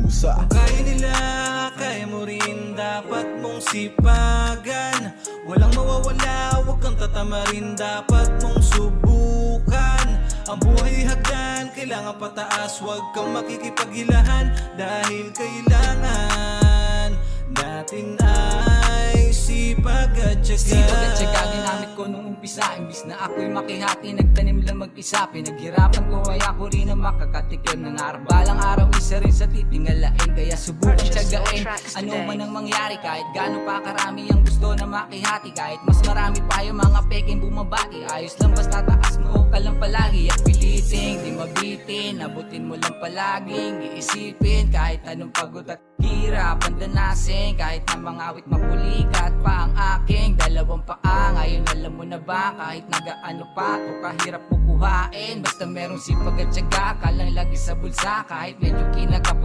kusa. Kaya nila, kaya mo rin, dapat mong sipagan. Walang mawawala, huwag kang tatamarin, dapat mong subukan. Ang buhay hagdan, kailangan pataas, huwag kang makikipaghilahan. Dahil kailangan natin ay sipag at tiyaga. Sipag at tiyaga ginamit ko nung umpisa. Imbis na ako'y makihati, nagtanim lang mag-isa. Pinaghirapan ko kaya ko rin ang makakatikim ng araw. Balang araw isa rin sa titingalain, kaya subukan tiyagain. Ano man ang mangyari, kahit gaano pa karami ang gusto na makihati. Kahit mas marami pa yung mga peking bumabati, ayos lang basta taas mo ka lang palagi. At piliting, di mabitin, abutin mo lang palaging iisipin. Kahit anong pagod at hirap pandanasin, kahit na mga awit mapulikat pa ang aking dalawang paa. Ngayon alam mo na ba, kahit nagaano pa to kahirap bukuhain, basta merong sipag at tiyaga ka lang lagi sa bulsa. Kahit medyo kinakapos